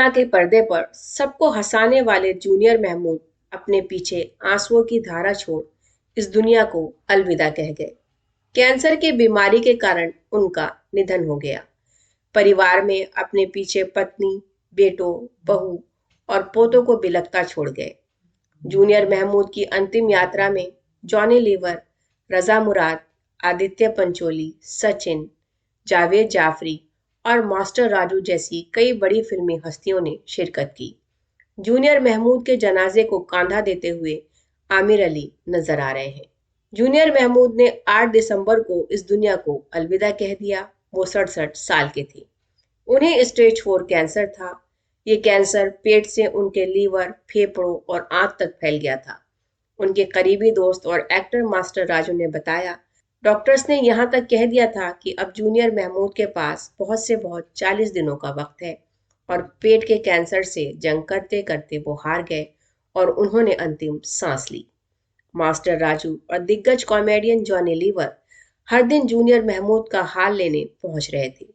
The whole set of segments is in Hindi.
सिनेमा के पर्दे पर सबको हंसाने वाले जूनियर महमूद अपने पीछे आंसुओं की धारा छोड़ इस दुनिया को अलविदा कह गए। कैंसर की बीमारी के कारण उनका निधन हो गया। परिवार में अपने पीछे पत्नी, बेटों, बहू और पोतों को बिलखता छोड़ गए। जूनियर महमूद की अंतिम यात्रा में जॉनी लीवर, रजा मुराद, आदित्य पंचोली, सचिन, जावेद जाफरी और मास्टर राजू जैसी कई बड़ी फिल्मी हस्तियों ने शिरकत की। जूनियर महमूद के जनाजे को कांधा देते हुए आमिर अली नजर आ रहे हैं। जूनियर महमूद ने 8 दिसंबर को इस दुनिया को अलविदा कह दिया। वो 67 साल के थे। उन्हें स्टेज 4 कैंसर था। ये कैंसर पेट से उनके लीवर, फेफड़ों और आंत तक फैल गया था। उनके करीबी दोस्त और एक्टर मास्टर राजू ने बताया, डॉक्टर्स ने यहाँ तक कह दिया था कि अब जूनियर महमूद के पास बहुत से बहुत 40 दिनों का वक्त है। और पेट के कैंसर से जंग करते करते वो हार गए और उन्होंने अंतिम सांस ली। मास्टर राजू और दिग्गज कॉमेडियन जॉनी लीवर हर दिन जूनियर महमूद का हाल लेने पहुंच रहे थे।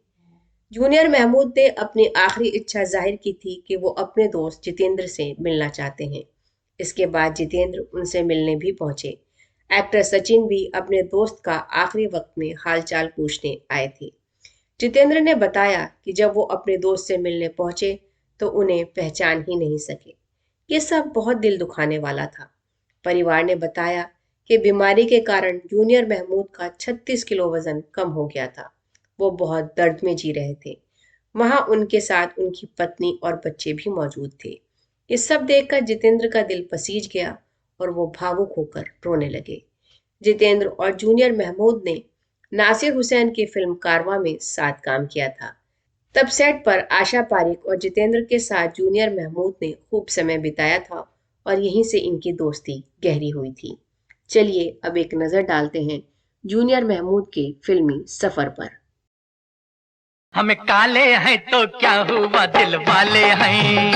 जूनियर महमूद ने अपनी आखिरी इच्छा जाहिर की थी कि वो अपने दोस्त जितेंद्र से मिलना चाहते हैं। इसके बाद जितेंद्र उनसे मिलने भी पहुंचे। एक्टर सचिन भी अपने दोस्त का आखिरी वक्त में हालचाल पूछने आए थे। जितेंद्र ने बताया कि जब वो अपने दोस्त से मिलने पहुंचे तो उन्हें पहचान ही नहीं सके। ये सब बहुत दिल दुखाने वाला था। परिवार ने बताया कि बीमारी के कारण जूनियर महमूद का 36 किलो वजन कम हो गया था। वो बहुत दर्द में जी रहे थे। वहां उनके साथ उनकी पत्नी और बच्चे भी मौजूद थे। ये सब देखकर जितेंद्र का दिल पसीज गया और वो भावुक होकर रोने लगे। जितेंद्र और जूनियर महमूद ने नासिर हुसैन की फिल्म कारवां में साथ काम किया था। तब सेट पर आशा पारिक और जितेंद्र के साथ जूनियर महमूद ने खूब समय बिताया था और यहीं से इनकी दोस्ती गहरी हुई थी। चलिए अब एक नजर डालते हैं जूनियर महमूद के फिल्मी सफर पर। हमें काले हैं तो क्या हुआ, दिल वाले हैं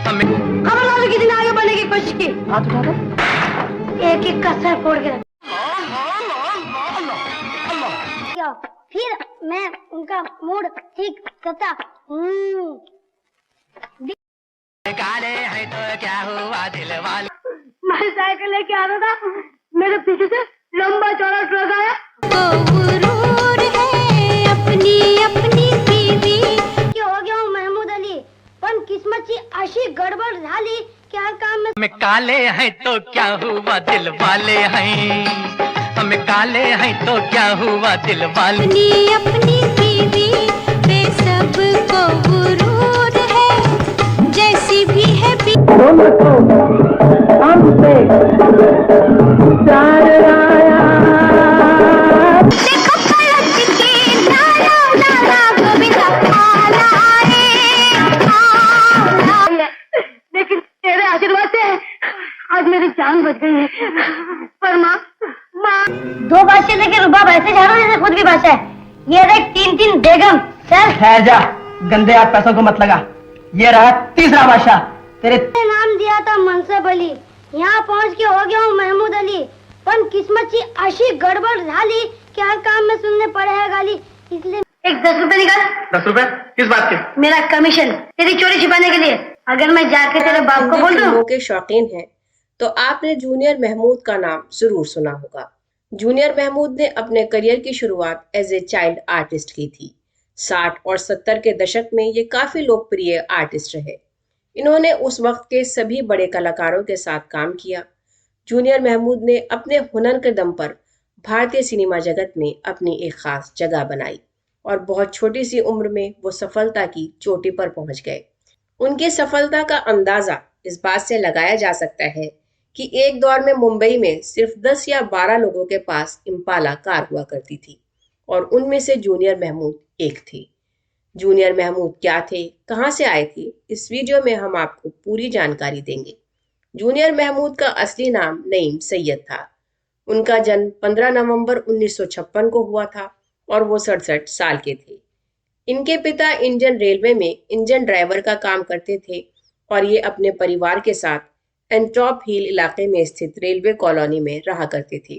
हमें। खबर कितने आगे बढ़ने की कोशिश की, हाथ उठाकर एक एक का सर फोड़ के फिर मैं उनका मूड ठीक करता। काले हैं तो क्या हुआ, दिल वाले। मैं साइकिल लेके आ रहा था, मेरे पीछे से लंबा चौड़ा ट्रक आया। किस्मत की अशी गड़बड़ झाली क्या काम में। हमें काले हैं तो क्या हुआ, दिल वाले हैं हमें। काले हैं तो क्या हुआ, दिल वाले। अपनी अपनी बीवी पे सबको गुरूर है, जैसी भी है हमसे प्यार आया। देखो पलक के नारा नारा गोविंदा लेकिन तेरे आशीर्वाद से आज मेरी जान बच गई है। पर माँ 2 बादशाह लेके रुबाब ऐसे जा रहा है जैसे खुद भी बादशाह है। ये देख 3 बेगम। चल ठहर जा, गंदे हाथ पैसों को मत लगा। ये रहा तीसरा बादशाह। तेरे नाम दिया था मनसब अली, यहाँ पहुँच के हो गया हूँ महमूद अली। पर किस्मत की अशी गड़बड़ झाली कि हर काम में सुनने पड़े है गाली। इसलिए एक 10 रुपए निकाल। 10 रुपए किस बात के? मेरा कमीशन तेरी चोरी छिपाने के लिए। अगर मैं जाके तेरे बाप को बोल दूं। फिल्मों के शौकीन हैं तो आपने जूनियर महमूद का नाम जरूर सुना होगा। जूनियर महमूद ने अपने करियर की शुरुआत एज ए चाइल्ड आर्टिस्ट की थी। 60 और 70 के दशक में ये काफी लोकप्रिय आर्टिस्ट रहे। इन्होंने उस वक्त के सभी बड़े कलाकारों के साथ काम किया। जूनियर महमूद ने अपने हुनर के दम पर भारतीय सिनेमा जगत में अपनी एक खास जगह बनाई और बहुत छोटी सी उम्र में वो सफलता की चोटी पर पहुंच गए। उनकी सफलता का अंदाजा इस बात से लगाया जा सकता है कि एक दौर में मुंबई में सिर्फ 10 या 12 लोगों के पास इम्पाला कार हुआ करती थी और उनमें से जूनियर महमूद एक थे। जूनियर महमूद क्या थे, कहां से आए थे, इस वीडियो में हम आपको पूरी जानकारी देंगे। जूनियर महमूद का असली नाम नईम सैयद था। उनका जन्म 15 नवंबर 1956 को हुआ था और वो 67 साल के थे। इनके पिता इंडियन रेलवे में इंजन ड्राइवर का काम करते थे और ये अपने परिवार के साथ एंट्रॉप हिल इलाके में स्थित रेलवे कॉलोनी में रहा करते थे।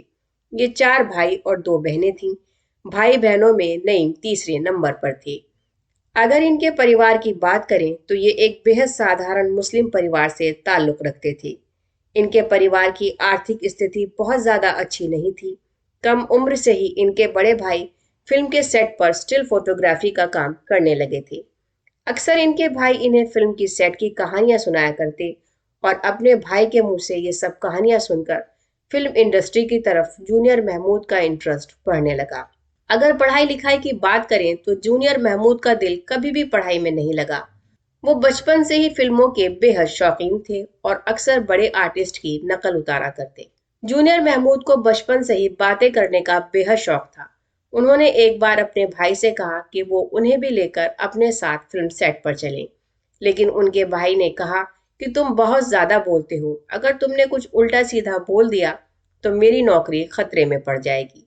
ये 4 भाई और 2 बहनें थीं। भाई बहनों में नईम तीसरे नंबर पर थे। अगर इनके परिवार की बात करें तो ये एक बेहद साधारण मुस्लिम परिवार से ताल्लुक रखते थे। इनके परिवार की आर्थिक स्थिति बहुत ज्यादा अच्छी नहीं थी। कम उम्र से ही इनके बड़े भाई फिल्म के सेट पर स्टिल फोटोग्राफी का काम करने लगे थे। अक्सर इनके भाई इन्हें फिल्म की सेट की कहानियां सुनाया करते और अपने भाई के मुंह से ये सब कहानियां सुनकर फिल्म इंडस्ट्री की तरफ जूनियर महमूद का इंटरेस्ट बढ़ने लगा। अगर पढ़ाई लिखाई की बात करें तो जूनियर महमूद का दिल कभी भी पढ़ाई में नहीं लगा। वो बचपन से ही फिल्मों के बेहद शौकीन थे और अक्सर बड़े आर्टिस्ट की नकल उतारा करते। जूनियर महमूद को बचपन से ही बातें करने का बेहद शौक था। उन्होंने एक बार अपने भाई से कहा कि वो उन्हें भी लेकर अपने साथ फिल्म सेट पर चलें, लेकिन उनके भाई ने कहा कि तुम बहुत ज्यादा बोलते हो, अगर तुमने कुछ उल्टा सीधा बोल दिया तो मेरी नौकरी खतरे में पड़ जाएगी।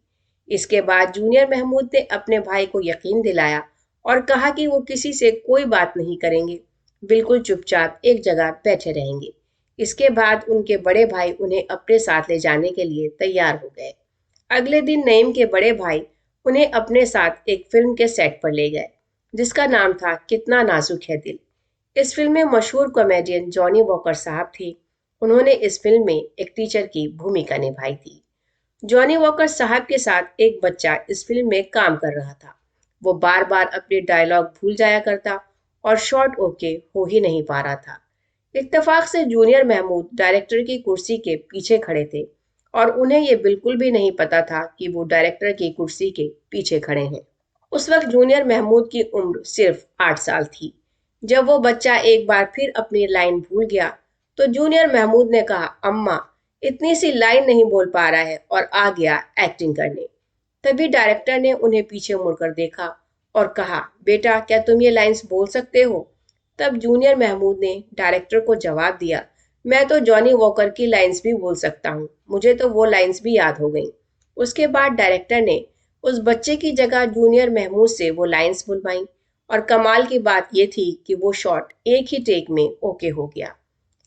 इसके बाद जूनियर महमूद ने अपने भाई को यकीन दिलाया और कहा कि वो किसी से कोई बात नहीं करेंगे, बिल्कुल चुपचाप एक जगह बैठे रहेंगे। इसके बाद उनके बड़े भाई उन्हें अपने साथ ले जाने के लिए तैयार हो गए। अगले दिन नईम के बड़े भाई उन्हें अपने साथ एक फिल्म के सेट पर ले गए जिसका नाम था कितना नाजुक है दिल। इस फिल्म में मशहूर कॉमेडियन जॉनी वॉकर साहब थे। उन्होंने इस फिल्म में एक टीचर की भूमिका निभाई थी। जॉनी वॉकर साहब के साथ एक बच्चा इस फिल्म में काम कर रहा था। वो बार बार अपने डायलॉग भूल जाया करता और शॉर्ट ओके हो ही नहीं पा रहा था। इत्तेफाक से जूनियर महमूद डायरेक्टर की कुर्सी के पीछे खड़े थे और उन्हें ये बिल्कुल भी नहीं पता था कि वो डायरेक्टर की कुर्सी के पीछे खड़े हैं। उस वक्त जूनियर महमूद की उम्र सिर्फ 8 साल थी। जब वो बच्चा एक बार फिर अपनी लाइन भूल गया तो जूनियर महमूद ने कहा, अम्मा इतनी सी लाइन नहीं बोल पा रहा है, और आ गया एक्टिंग करने। तभी डायरेक्टर ने उन्हें पीछे मुड़कर देखा और कहा, बेटा क्या तुम ये लाइंस बोल सकते हो? तब जूनियर महमूद ने डायरेक्टर को जवाब दिया, मैं तो जॉनी वॉकर की लाइंस भी बोल सकता हूँ, मुझे तो वो लाइंस भी याद हो गई। उसके बाद डायरेक्टर ने उस बच्चे की जगह जूनियर महमूद से वो लाइंस बुलवाई और कमाल की बात ये थी कि वो शॉट एक ही टेक में ओके हो गया।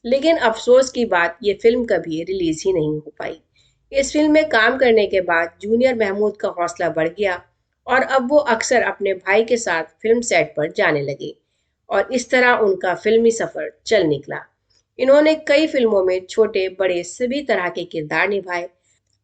लेकिन अफसोस की बात ये फिल्म कभी रिलीज ही नहीं हो पाई। इस फिल्म में काम करने के बाद जूनियर महमूद का हौसला बढ़ गया और अब वो अक्सर अपने भाई के साथ फिल्म सेट पर जाने लगे और इस तरह उनका फिल्मी सफर चल निकला। इन्होंने कई फिल्मों में छोटे बड़े सभी तरह के किरदार निभाए।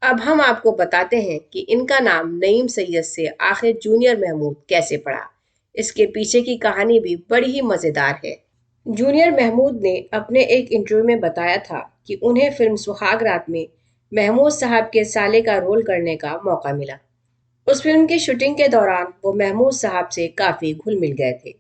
अब हम आपको बताते हैं कि इनका नाम नईम सैयद से आखिर जूनियर महमूद कैसे पड़ा। इसके पीछे की कहानी भी बड़ी ही मजेदार है। जूनियर महमूद ने अपने एक इंटरव्यू में बताया था कि उन्हें फिल्म सुहाग रात में महमूद साहब के साले का रोल करने का मौका मिला। उस फिल्म की शूटिंग के दौरान वो महमूद साहब से काफी घुल मिल गए थे।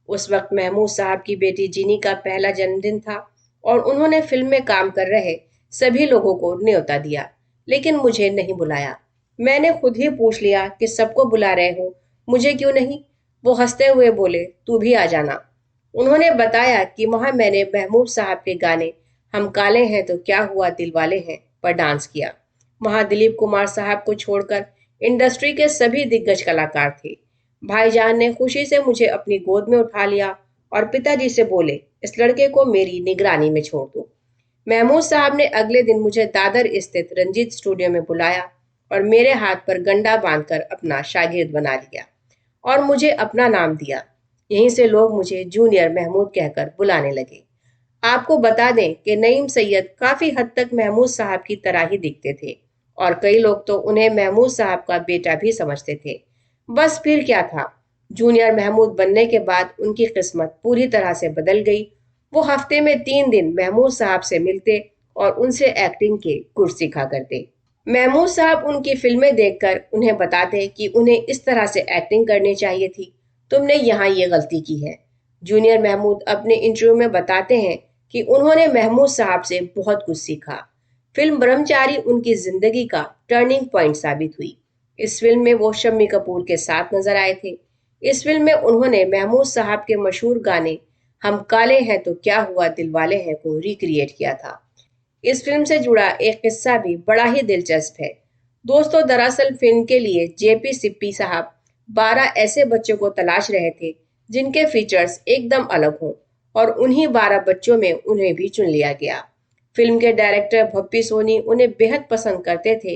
उस वक्त महमूद साहब की बेटी जीनी का पहला जन्मदिन था और उन्होंने फिल्म में काम कर रहे सभी लोगों को न्योता दिया, लेकिन मुझे नहीं बुलाया। मैंने खुद ही पूछ लिया कि सबको बुला रहे हो, मुझे क्यों नहीं? वो हंसते हुए बोले, तू भी आ जाना। उन्होंने बताया कि वहां मैंने महमूद साहब के गाने हम काले हैं तो क्या हुआ दिल वाले हैं पर डांस किया। वहां दिलीप कुमार साहब को छोड़कर इंडस्ट्री के सभी दिग्गज कलाकार थे। भाईजान ने खुशी से मुझे अपनी गोद में उठा लिया और पिताजी से बोले, इस लड़के को मेरी निगरानी में छोड़ दो। महमूद साहब ने अगले दिन मुझे दादर स्थित रंजीत स्टूडियो में बुलाया और मेरे हाथ पर गंडा बांधकर अपना शागिर्द बना लिया और मुझे अपना नाम दिया। यहीं से लोग मुझे जूनियर महमूद कहकर बुलाने लगे। आपको बता दें कि नईम सैयद काफी हद तक महमूद साहब की तरह ही दिखते थे और कई लोग तो उन्हें महमूद साहब का बेटा भी समझते थे। बस फिर क्या था, जूनियर महमूद बनने के बाद उनकी किस्मत पूरी तरह से बदल गई। वो हफ्ते में 3 दिन महमूद साहब से मिलते और उनसे एक्टिंग के गुर सीखा करते। महमूद साहब उनकी फिल्में देखकर उन्हें बताते कि उन्हें इस तरह से एक्टिंग करनी चाहिए थी, तुमने यहाँ ये गलती की है। जूनियर महमूद अपने इंटरव्यू में बताते हैं कि उन्होंने महमूद साहब से बहुत कुछ सीखा। फिल्म ब्रह्मचारी उनकी जिंदगी का टर्निंग पॉइंट साबित हुई। इस फिल्म में वो शम्मी कपूर के साथ नजर आए थे। इस फिल्म में उन्होंने महमूद साहब के मशहूर गाने हम काले हैं तो क्या हुआ दिल वाले हैं को रिक्रिएट किया था। इस फिल्म से जुड़ा एक किस्सा भी बड़ा ही दिलचस्प है। दोस्तों, दरअसल फिल्म के लिए जेपी सिप्पी साहब 12 ऐसे बच्चों को तलाश रहे थे जिनके फीचर्स एकदम अलग हों और उन्हीं 12 बच्चों में उन्हें भी चुन लिया गया। फिल्म के डायरेक्टर भप्पी सोनी उन्हें बेहद पसंद करते थे।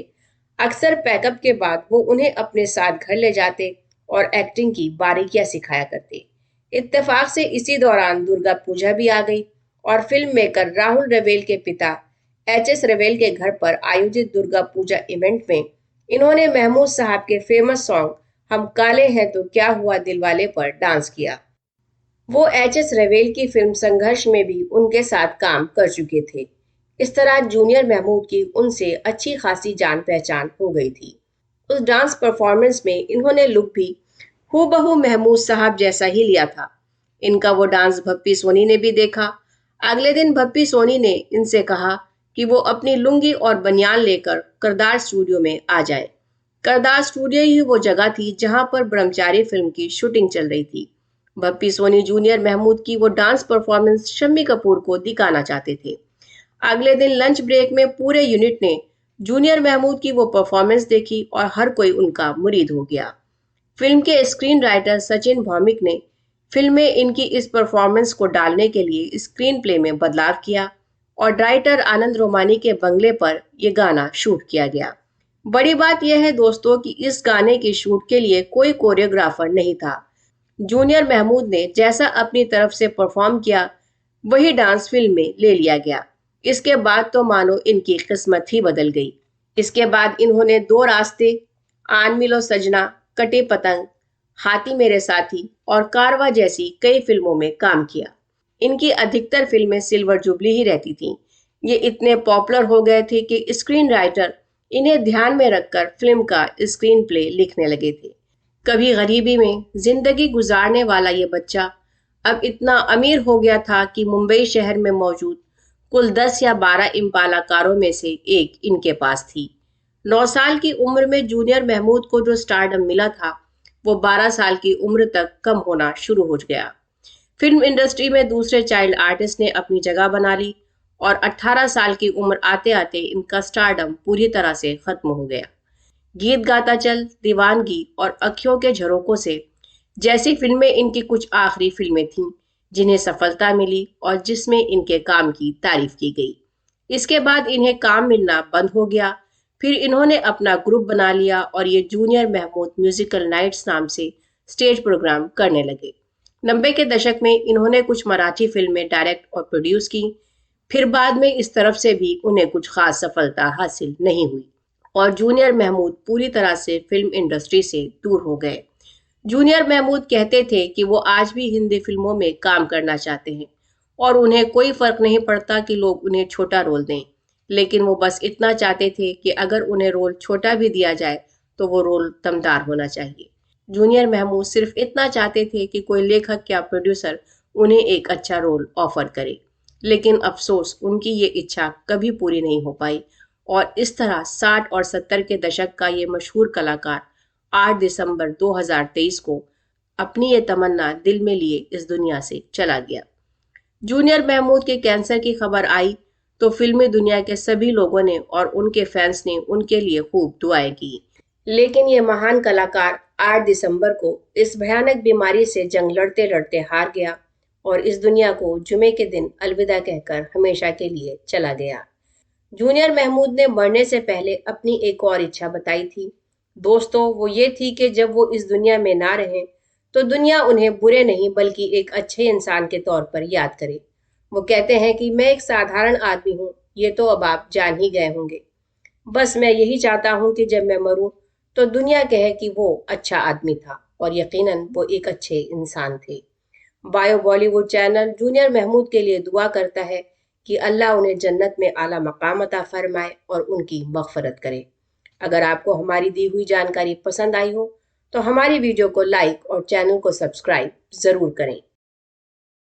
अक्सर पैकअप के बाद वो उन्हें अपने साथ घर ले जाते और एक्टिंग की बारीकियां सिखाया करते। इत्तेफाक से इसी दौरान दुर्गा पूजा भी आ गई और फिल्म मेकर राहुल रवेल के पिता एच.एस. रवेल के घर पर आयोजित दुर्गा पूजा इवेंट में इन्होंने महमूद साहब के फेमस सॉन्ग हम काले हैं तो क्या हुआ दिलवाले पर डांस किया। वो एच.एस. रवेल की फिल्म संघर्ष में भी उनके साथ काम कर चुके थे। इस तरह जूनियर महमूद की उनसे अच्छी खासी जान पहचान हो गई थी। उस डांस परफॉर्मेंस में इन्होंने लुक भी हूबहू महमूद साहब जैसा ही लिया था। इनका वो डांस भप्पी सोनी ने भी देखा। अगले दिन भप्पी सोनी ने इनसे कहा कि वो अपनी लुंगी और बनियान लेकर करदार स्टूडियो में आ जाएं। करदार स्टूडियो ही वो जगह थी जहां पर ब्रह्मचारी फिल्म की शूटिंग चल रही थी। भप्पी सोनी जूनियर महमूद की वो डांस परफॉर्मेंस शम्मी कपूर को दिखाना चाहते थे। अगले दिन लंच ब्रेक में पूरे यूनिट ने जूनियर महमूद की वो परफॉर्मेंस देखी और हर कोई उनका मुरीद हो गया। फिल्म के स्क्रीन राइटर सचिन भौमिक ने फिल्म में इनकी इस परफॉर्मेंस को डालने के लिए स्क्रीन प्ले में बदलाव किया और डायरेक्टर आनंद रोमानी के बंगले पर यह गाना शूट किया गया। बड़ी बात यह है दोस्तों कि इस गाने की शूट के लिए कोई कोरियोग्राफर नहीं था। जूनियर महमूद ने जैसा अपनी तरफ से परफॉर्म किया वही डांस फिल्म में ले लिया गया। इसके बाद तो मानो इनकी किस्मत ही बदल गई। इसके बाद इन्होंने दो रास्ते, आन मिलो सजना, कटे पतंग, हाथी मेरे साथी और कारवा जैसी कई फिल्मों में काम किया। इनकी अधिकतर फिल्में सिल्वर जुबली ही रहती थीं। ये इतने पॉपुलर हो गए थे कि स्क्रीन राइटर इन्हें ध्यान में रखकर फिल्म का स्क्रीन प्ले लिखने लगे थे। कभी गरीबी में जिंदगी गुजारने वाला ये बच्चा अब इतना अमीर हो गया था कि मुंबई शहर में मौजूद कुल 10 या 12 इम्पाला कारों में से एक इनके पास थी। 9 साल की उम्र में जूनियर महमूद को जो स्टारडम मिला था वो 12 साल की उम्र तक कम होना शुरू हो गया। फिल्म इंडस्ट्री में दूसरे चाइल्ड आर्टिस्ट ने अपनी जगह बना ली और 18 साल की उम्र आते आते इनका स्टारडम पूरी तरह से खत्म हो गया। गीत गाता चल, दीवानगी और अखियों के झरोकों से जैसी फिल्में इनकी कुछ आखिरी फिल्में थीं जिन्हें सफलता मिली और जिसमें इनके काम की तारीफ की गई। इसके बाद इन्हें काम मिलना बंद हो गया। फिर इन्होंने अपना ग्रुप बना लिया और ये जूनियर महमूद म्यूजिकल नाइट्स नाम से स्टेज प्रोग्राम करने लगे। 90 के दशक में इन्होंने कुछ मराठी फिल्में डायरेक्ट और प्रोड्यूस की। फिर बाद में इस तरफ से भी उन्हें कुछ खास सफलता हासिल नहीं हुई और जूनियर महमूद पूरी तरह से फिल्म इंडस्ट्री से दूर हो गए। जूनियर महमूद कहते थे कि वो आज भी हिंदी फिल्मों में काम करना चाहते हैं और उन्हें कोई फर्क नहीं पड़ता कि लोग उन्हें छोटा रोल दें, लेकिन वो बस इतना चाहते थे कि अगर उन्हें रोल छोटा भी दिया जाए तो वो रोल दमदार होना चाहिए। जूनियर महमूद सिर्फ इतना चाहते थे कि कोई लेखक या प्रोड्यूसर उन्हें एक अच्छा रोल ऑफर करे, लेकिन अफसोस उनकी ये इच्छा कभी पूरी नहीं हो पाई और इस तरह 60 और 70 के दशक का ये मशहूर कलाकार 8 दिसंबर 2023 को अपनी ये तमन्ना दिल में लिए इस दुनिया से चला गया। जूनियर महमूद के कैंसर की खबर आई तो फिल्मी दुनिया के सभी लोगों ने और उनके फैंस ने उनके लिए खूब दुआएं की, लेकिन ये महान कलाकार 8 दिसंबर को इस भयानक बीमारी से जंग लड़ते लड़ते हार गया और इस दुनिया को जुमे के दिन अलविदा कहकर हमेशा के लिए चला गया। जूनियर महमूद ने मरने से पहले अपनी एक और इच्छा बताई थी दोस्तों, वो ये थी कि जब वो इस दुनिया में ना रहें तो दुनिया उन्हें बुरे नहीं बल्कि एक अच्छे इंसान के तौर पर याद करे। वो कहते हैं कि मैं एक साधारण आदमी हूँ, ये तो अब आप जान ही गए होंगे। बस मैं यही चाहता हूँ कि जब मैं मरूं तो दुनिया कहे कि वो अच्छा आदमी था और यकीनन वो एक अच्छे इंसान थे। Bio Bollywood channel junior Mahmood के लिए दुआ करता है कि अल्लाह उन्हें जन्नत में आला मकाम अता फरमाए और उनकी मग़फ़िरत करे। अगर आपको हमारी दी हुई जानकारी पसंद आई हो तो हमारी वीडियो को लाइक और चैनल को सब्सक्राइब जरूर करें।